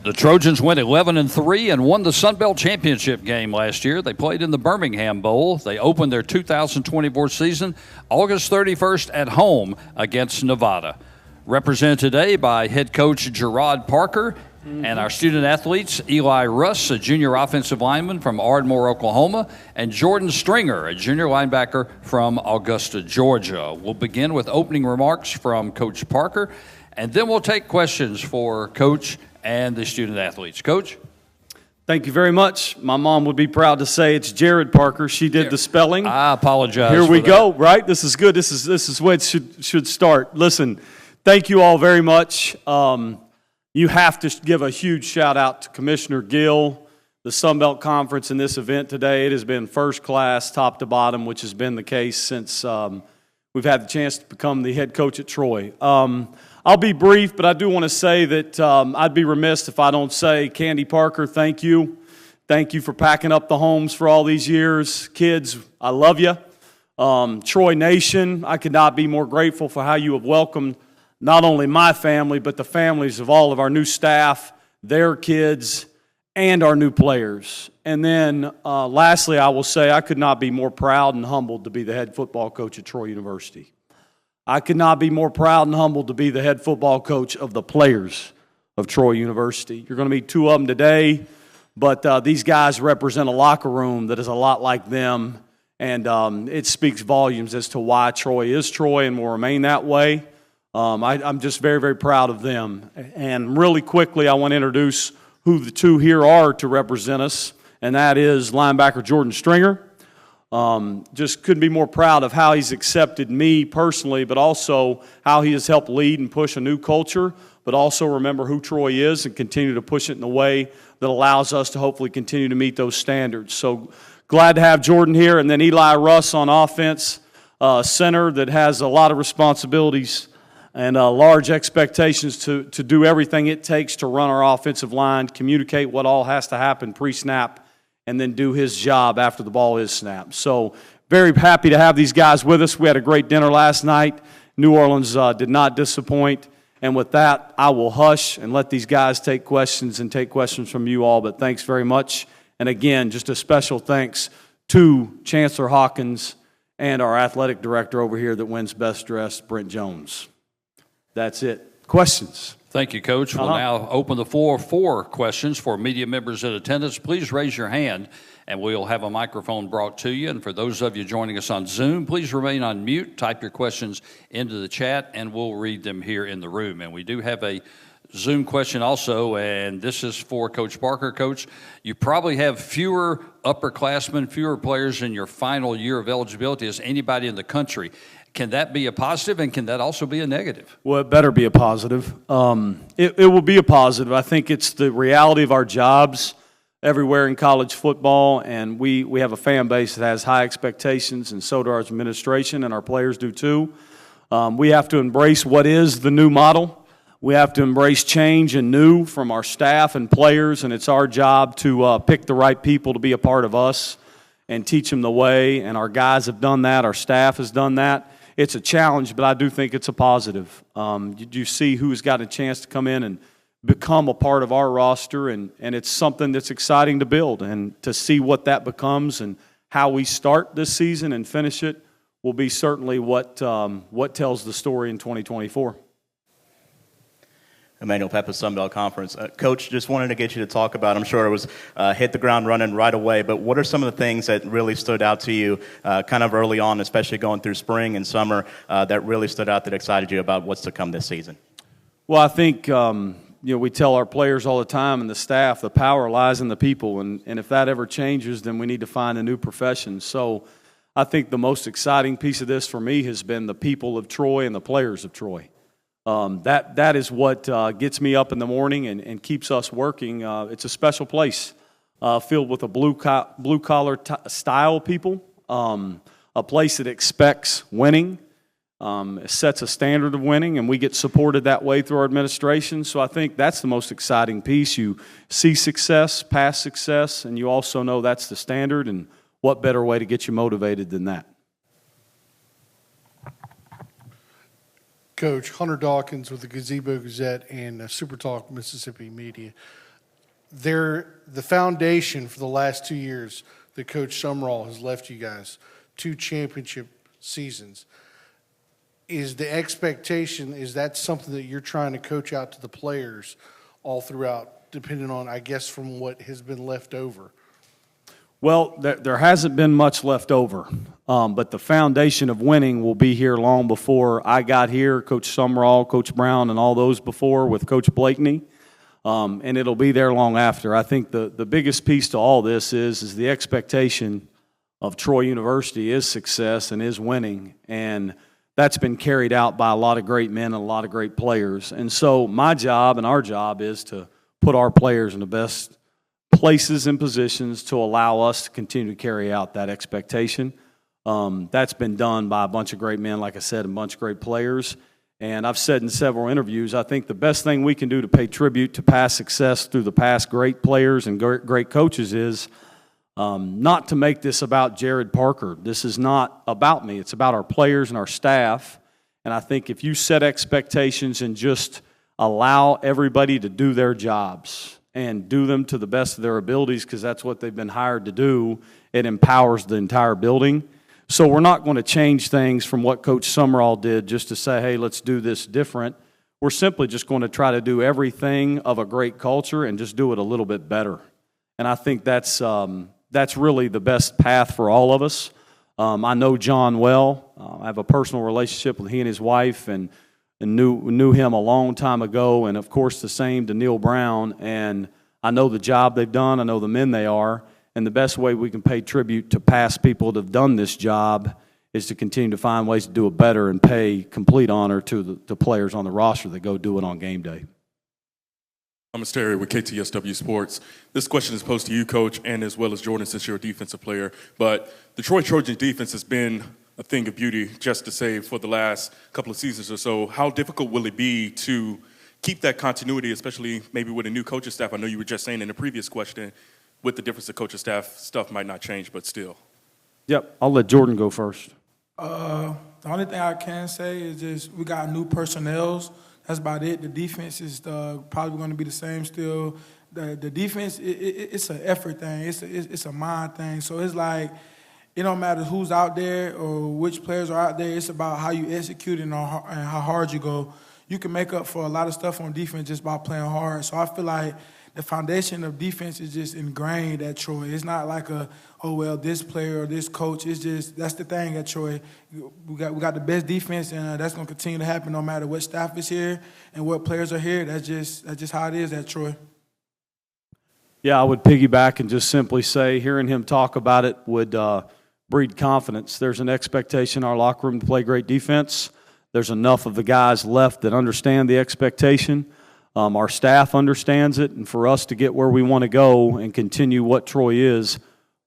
The Trojans went 11-3 and won the Sun Belt Championship game last year. They played in the Birmingham Bowl. They opened their 2024 season August 31st at home against Nevada. Represented today by head coach Gerad Parker and our student athletes, Eli Russ, a junior offensive lineman from Ardmore, Oklahoma, and Jordan Stringer, a junior linebacker from Augusta, Georgia. We'll begin with opening remarks from Coach Parker, and then we'll take questions for Coach and the student athletes. Coach? Thank you very much. My mom would be proud to say it's Gerad Parker. She did the spelling. I apologize. Here we for go, right? This is good. This is where it should start. Listen, thank you all very much. You have to give a huge shout out to Commissioner Gill, the Sun Belt Conference in this event today. It has been first class, top to bottom, which has been the case since we've had the chance to become the head coach at Troy. I'll be brief, but I do want to say that I'd be remiss if I don't say, Candy Parker, thank you. Thank you for packing up the homes for all these years. Kids, I love you. Troy Nation, I could not be more grateful for how you have welcomed not only my family, but the families of all of our new staff, their kids, and our new players. And then lastly, I will say I could not be more proud and humbled to be the head football coach at Troy University. I could not be more proud and humbled to be the head football coach of the players of Troy University. You're going to meet two of them today, but these guys represent a locker room that is a lot like them, and it speaks volumes as to why Troy is Troy and will remain that way. I'm just very, very proud of them. And really quickly, I want to introduce who the two here are to represent us, and that is linebacker Jordan Stringer. Just couldn't be more proud of how he's accepted me personally, but also how he has helped lead and push a new culture, but also remember who Troy is and continue to push it in a way that allows us to hopefully continue to meet those standards. So glad to have Jordan here, and then Eli Russ on offense, center that has a lot of responsibilities and large expectations to do everything it takes to run our offensive line, communicate what all has to happen pre-snap, and then do his job after the ball is snapped. So very happy to have these guys with us. We had a great dinner last night. New Orleans did not disappoint. And with that, I will hush and let these guys take questions and take questions from you all. But thanks very much. And again, just a special thanks to Chancellor Hawkins and our athletic director over here that wins Best Dressed, Brent Jones. That's it. Questions? Thank you, Coach. We'll now open the floor for questions for media members in attendance. Please raise your hand, and we'll have a microphone brought to you. And for those of you joining us on Zoom, please remain on mute. Type your questions into the chat, and we'll read them here in the room. And we do have a Zoom question also, and this is for Coach Parker. Coach, you probably have fewer upperclassmen, fewer players in your final year of eligibility as anybody in the country. Can that be a positive, and can that also be a negative? Well, it better be a positive. It will be a positive. I think it's the reality of our jobs everywhere in college football, and we have a fan base that has high expectations, and so do our administration, and our players do too. We have to embrace what is the new model. We have to embrace change and new from our staff and players, and it's our job to pick the right people to be a part of us and teach them the way, and our guys have done that. Our staff has done that. It's a challenge, but I do think it's a positive. You see who's got a chance to come in and become a part of our roster, and it's something that's exciting to build. And to see what that becomes and how we start this season and finish it will be certainly what tells the story in 2024. Emmanuel Peppa, Sun Belt Conference. Coach, just wanted to get you to talk about, I'm sure it was hit the ground running right away, but what are some of the things that really stood out to you kind of early on, especially going through spring and summer, that really stood out that excited you about what's to come this season? Well, I think we tell our players all the time and the staff, the power lies in the people, and if that ever changes, then we need to find a new profession. So I think the most exciting piece of this for me has been the people of Troy and the players of Troy. That is what gets me up in the morning and keeps us working. It's a special place filled with a blue-collar style people, a place that expects winning, sets a standard of winning, and we get supported that way through our administration. So I think that's the most exciting piece. You see success, past success, and you also know that's the standard, and what better way to get you motivated than that? Coach, Hunter Dawkins with the Gazebo Gazette and Super Talk Mississippi Media. the foundation for the last 2 years that Coach Summerall has left you guys, 2 championship seasons. Is the expectation, is that something that you're trying to coach out to the players all throughout, depending on, I guess, from what has been left over? Well, there hasn't been much left over, but the foundation of winning will be here long before I got here, Coach Summerall, Coach Brown, and all those before with Coach Blakeney, and it'll be there long after. I think the biggest piece to all this is the expectation of Troy University is success and is winning, and that's been carried out by a lot of great men and a lot of great players. And so my job and our job is to put our players in the best places and positions to allow us to continue to carry out that expectation. That's been done by a bunch of great men, like I said, and a bunch of great players. And I've said in several interviews, I think the best thing we can do to pay tribute to past success through the past great players and great coaches is not to make this about Gerad Parker. This is not about me. It's about our players and our staff. And I think if you set expectations and just allow everybody to do their jobs and do them to the best of their abilities, because that's what they've been hired to do, it empowers the entire building. So we're not going to change things from what Coach Summerall did just to say, hey, let's do this different. We're simply just going to try to do everything of a great culture and just do it a little bit better. And I think that's really the best path for all of us. I know John well. I have a personal relationship with he and his wife, and knew him a long time ago, and of course the same to Neil Brown. And I know the job they've done. I know the men they are. And the best way we can pay tribute to past people that have done this job is to continue to find ways to do it better and pay complete honor to the players on the roster that go do it on game day. I'm Terry with KTSW Sports. This question is posed to you, Coach, and as well as Jordan, since you're a defensive player. But the Troy Trojans defense has been a thing of beauty, just to say, for the last couple of seasons or so. How difficult will it be to keep that continuity, especially maybe with a new coaching staff? I know you were just saying in the previous question, with the difference of coaching staff, stuff might not change, but still. Yep, I'll let Jordan go first. The only thing I can say is just we got new personnels. That's about it. The defense is probably going to be the same still. The defense, it's an effort thing. It's a mind thing. So it's like it don't matter who's out there or which players are out there. It's about how you execute and how hard you go. You can make up for a lot of stuff on defense just by playing hard. So I feel like the foundation of defense is just ingrained at Troy. It's not like this player or this coach. It's just that's the thing at Troy. We got the best defense, and that's going to continue to happen no matter what staff is here and what players are here. That's just how it is at Troy. Yeah, I would piggyback and just simply say hearing him talk about it would breed confidence. There's an expectation in our locker room to play great defense. There's enough of the guys left that understand the expectation. Our staff understands it, and for us to get where we want to go and continue what Troy is,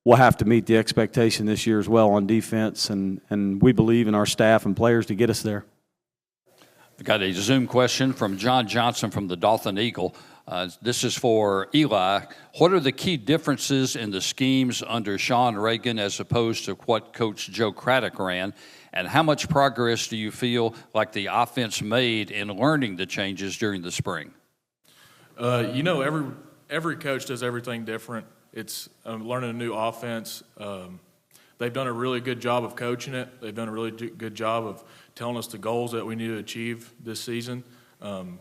we'll have to meet the expectation this year as well on defense, and we believe in our staff and players to get us there. We've got a Zoom question from John Johnson from the Dothan Eagle. This is for Eli. What are the key differences in the schemes under Sean Reagan as opposed to what Coach Joe Craddock ran? And how much progress do you feel like the offense made in learning the changes during the spring? Every coach does everything different. It's learning a new offense. They've done a really good job of coaching it. They've done a really good job of telling us the goals that we need to achieve this season.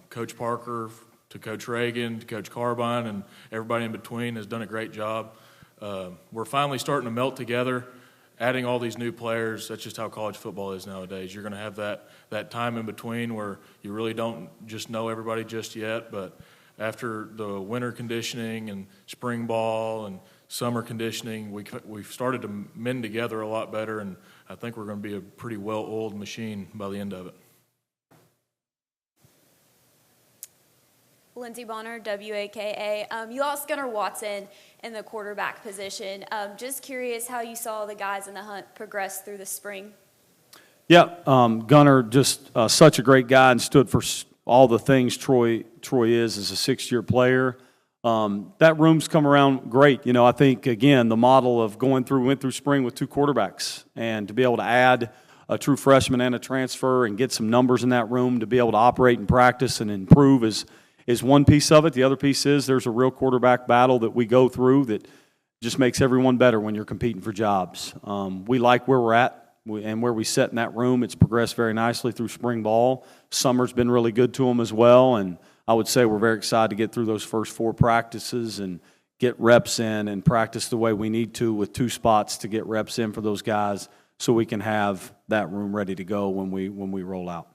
Coach Parker to Coach Reagan to Coach Carbine and everybody in between has done a great job. We're finally starting to melt together. Adding all these new players, that's just how college football is nowadays. You're going to have that time in between where you really don't just know everybody just yet, but after the winter conditioning and spring ball and summer conditioning, we've started to mend together a lot better, and I think we're going to be a pretty well-oiled machine by the end of it. Lindsey Bonner, WAKA. You lost Gunnar Watson in the quarterback position. Just curious how you saw the guys in the hunt progress through the spring. Yeah, Gunnar, just such a great guy and stood for all the things Troy is as a sixth-year player. That room's come around great. I think, again, the model of went through spring with two quarterbacks, and to be able to add a true freshman and a transfer and get some numbers in that room to be able to operate and practice and improve is is one piece of it. The other piece is there's a real quarterback battle that we go through that just makes everyone better when you're competing for jobs. We like where we're at and where we sit in that room. It's progressed very nicely through spring ball. Summer's been really good to them as well, and I would say we're very excited to get through those first 4 practices and get reps in and practice the way we need to with 2 spots to get reps in for those guys so we can have that room ready to go when we roll out.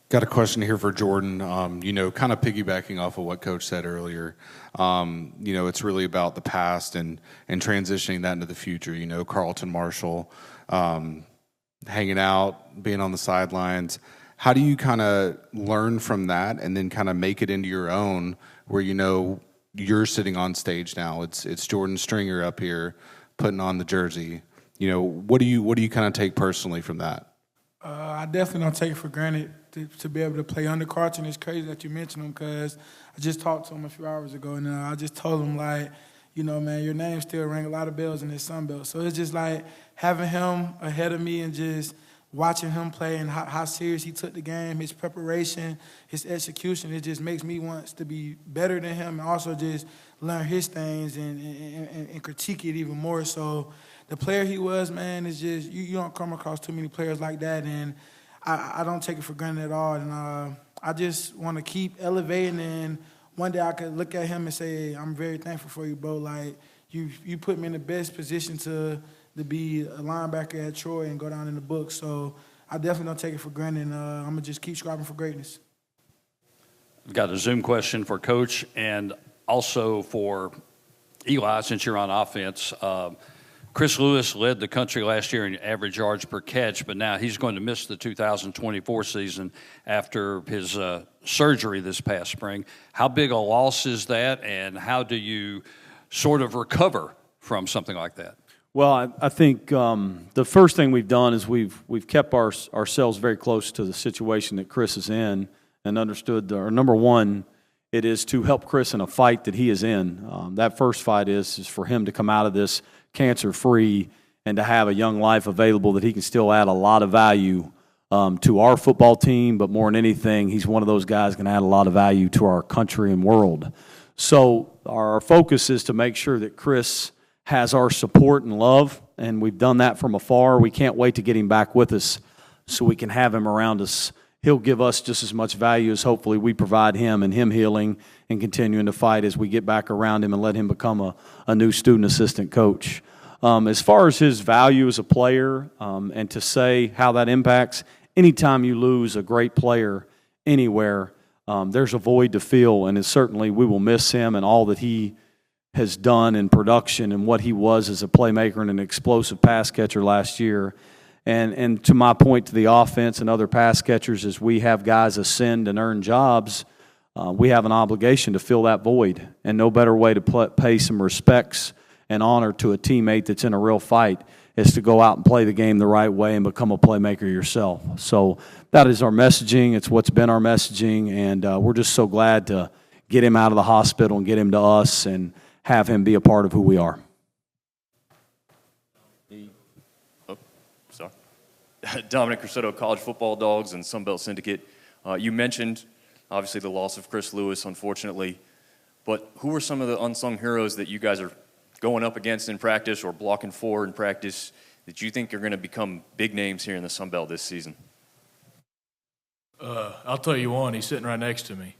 Got a question here for Jordan. Kind of piggybacking off of what Coach said earlier. It's really about the past and transitioning that into the future. Carlton Marshall, hanging out, being on the sidelines. How do you kind of learn from that and then kind of make it into your own where you're sitting on stage now? It's Jordan Stringer up here putting on the jersey. What do you kind of take personally from that? I definitely don't take it for granted to be able to play under Carlton. It's crazy that you mentioned him because I just talked to him a few hours ago, and I just told him, man, your name still rang a lot of bells in this Sun Belt. So it's just like having him ahead of me and just watching him play and how serious he took the game, his preparation, his execution. It just makes me want to be better than him and also just learn his things and critique it even more. So the player he was, man, is just you don't come across too many players like that, and I don't take it for granted at all. And I just want to keep elevating, and one day I could look at him and say, I'm very thankful for you, bro. Like, you put me in the best position to be a linebacker at Troy and go down in the book. So I definitely don't take it for granted, and I'm going to just keep striving for greatness. We've got a Zoom question for Coach and also for Eli, since you're on offense. Chris Lewis led the country last year in average yards per catch, but now he's going to miss the 2024 season after his surgery this past spring. How big a loss is that, and how do you sort of recover from something like that? Well, I think the first thing we've done is we've kept ourselves very close to the situation that Chris is in and understood, number one, it is to help Chris in a fight that he is in. That first fight is for him to come out of this cancer-free and to have a young life available that he can still add a lot of value to our football team, but more than anything, he's one of those guys going to add a lot of value to our country and world. So our focus is to make sure that Chris has our support and love, and we've done that from afar. We can't wait to get him back with us so we can have him around us. He'll give us just as much value as hopefully we provide him, and him healing and continuing to fight as we get back around him and let him become a new student assistant coach. As far as his value as a player, and to say how that impacts, anytime you lose a great player anywhere, there's a void to fill, and certainly we will miss him and all that he has done in production and what he was as a playmaker and an explosive pass catcher last year. And to my point to the offense and other pass catchers, as we have guys ascend and earn jobs, we have an obligation to fill that void. And no better way to pay some respects and honor to a teammate that's in a real fight is to go out and play the game the right way and become a playmaker yourself. So that is our messaging. It's what's been our messaging, and we're just so glad to get him out of the hospital and get him to us and have him be a part of who we are. Dominic Crusoto, College Football Dogs and Sunbelt Syndicate. You mentioned, obviously, the loss of Chris Lewis, unfortunately. But who are some of the unsung heroes that you guys are going up against in practice or blocking for in practice that you think are going to become big names here in the Sunbelt this season? I'll tell you one. He's sitting right next to me.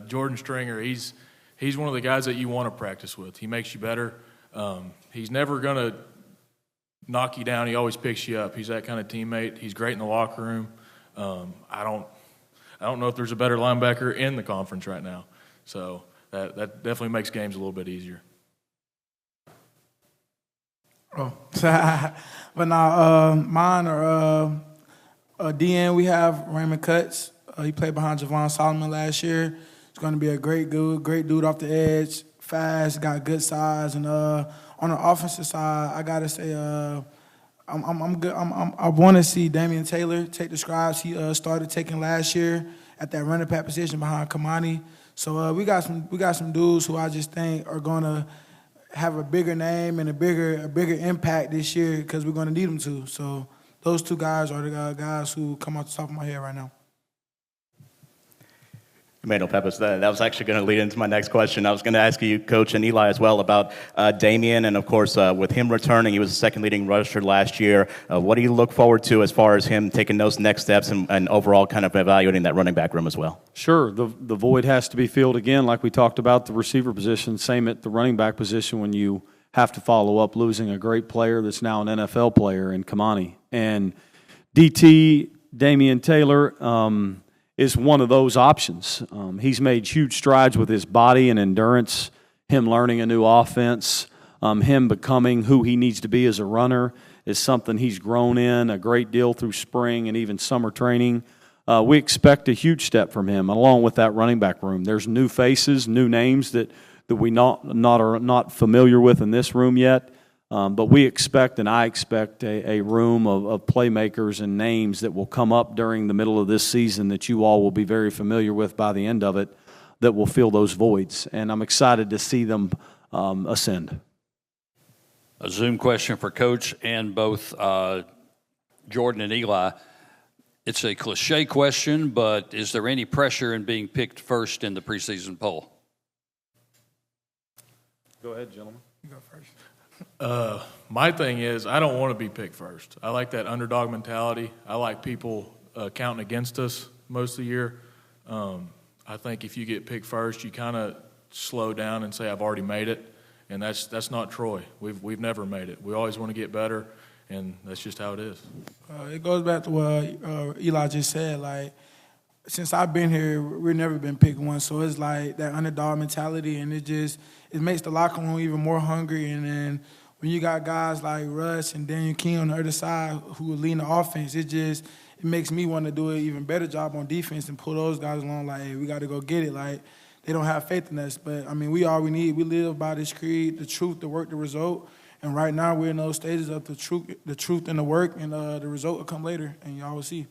Jordan Stringer, he's one of the guys that you want to practice with. He makes you better. He's never going to knock you down. He always picks you up. He's that kind of teammate. He's great in the locker room. I don't know if there's a better linebacker in the conference right now. So that definitely makes games a little bit easier. Oh, but now mine are DN. We have Raymond Cutts. He played behind Javon Solomon last year. He's going to be a great dude off the edge, fast, got good size, and on the offensive side, I gotta say, I'm good. I want to see Damian Taylor take the strides he started taking last year at that running back position behind Kamani. So we got some dudes who I just think are gonna have a bigger name and a bigger impact this year because we're gonna need them to. So those two guys are the guys who come off the top of my head right now. Tomato peppers. That was actually going to lead into my next question. I was going to ask you, Coach, and Eli as well, about Damian, and of course, with him returning, he was the second leading rusher last year. What do you look forward to as far as him taking those next steps and overall kind of evaluating that running back room as well? Sure. The void has to be filled again, like we talked about the receiver position. Same at the running back position when you have to follow up losing a great player that's now an NFL player in Kamani. And DT, Damian Taylor, is one of those options. He's made huge strides with his body and endurance, him learning a new offense, him becoming who he needs to be as a runner is something he's grown in a great deal through spring and even summer training. We expect a huge step from him, along with that running back room. There's new faces, new names that we are not familiar with in this room yet. But we expect, and I expect, a room of playmakers and names that will come up during the middle of this season that you all will be very familiar with by the end of it that will fill those voids. And I'm excited to see them ascend. A Zoom question for Coach and both Jordan and Eli. It's a cliche question, but is there any pressure in being picked first in the preseason poll? Go ahead, gentlemen. You go first. My thing is, I don't want to be picked first. I like that underdog mentality. I like people counting against us most of the year. I think if you get picked first, you kind of slow down and say, I've already made it. And that's not Troy. We've never made it. We always want to get better, and that's just how it is. It goes back to what Eli just said. Like, since I've been here, we've never been picked one. So it's like that underdog mentality, and it makes the locker room even more hungry. And then when you got guys like Russ and Daniel King on the other side who are leading the offense, it makes me want to do an even better job on defense and pull those guys along like, hey, we got to go get it. Like, they don't have faith in us. But, I mean, we all we need. We live by this creed, the truth, the work, the result. And right now we're in those stages of the truth and the work, and the result will come later, and y'all will see.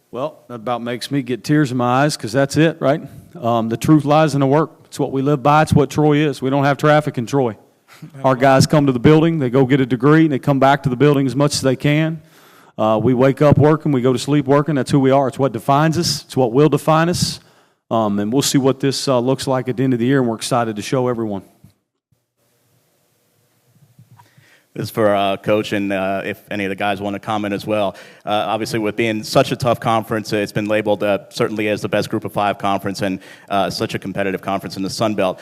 Well, that about makes me get tears in my eyes because that's it, right? The truth lies in the work. It's what we live by. It's what Troy is. We don't have traffic in Troy. Our guys come to the building. They go get a degree, and they come back to the building as much as they can. We wake up working. We go to sleep working. That's who we are. It's what defines us. It's what will define us. And we'll see what this looks like at the end of the year, and we're excited to show everyone. This is for Coach, and if any of the guys want to comment as well. Obviously, with being such a tough conference, it's been labeled certainly as the best Group of Five conference, and such a competitive conference in the Sun Belt.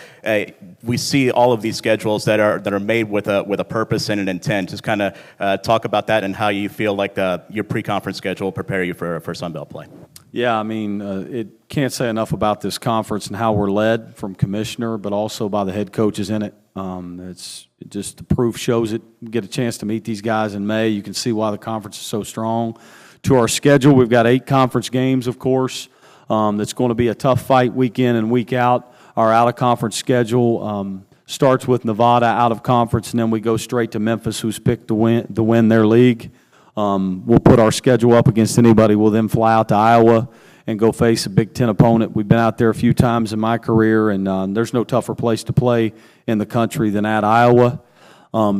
We see all of these schedules that are made with a purpose and an intent. Just kind of talk about that and how you feel like your pre-conference schedule will prepare you for Sun Belt play. Yeah, I mean, it can't say enough about this conference and how we're led from commissioner, but also by the head coaches in it. It's just the proof shows it. You get a chance to meet these guys in May. You can see why the conference is so strong. To our schedule, we've got 8 conference games, of course. That's going to be a tough fight week in and week out. Our out-of-conference schedule starts with Nevada out of conference, and then we go straight to Memphis, who's picked to win their league. We'll put our schedule up against anybody. We'll then fly out to Iowa and go face a Big Ten opponent. We've been out there a few times in my career, and there's no tougher place to play in the country than at Iowa.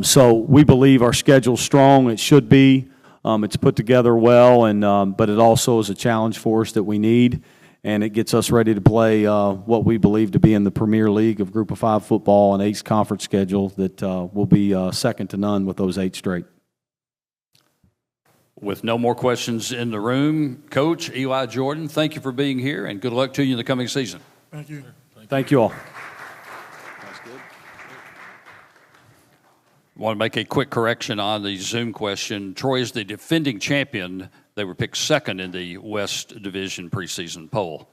So we believe our schedule's strong. It should be. It's put together well, but it also is a challenge for us that we need, and it gets us ready to play what we believe to be in the Premier League of Group of Five football, an 8 conference schedule that will be second to none with those 8 straight. With no more questions in the room, Coach Eli Jordan, thank you for being here, and good luck to you in the coming season. Thank you. Thank you all. That's good. I want to make a quick correction on the Zoom question. Troy is the defending champion. They were picked second in the West Division preseason poll.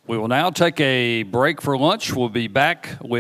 We will now take a break for lunch. We'll be back with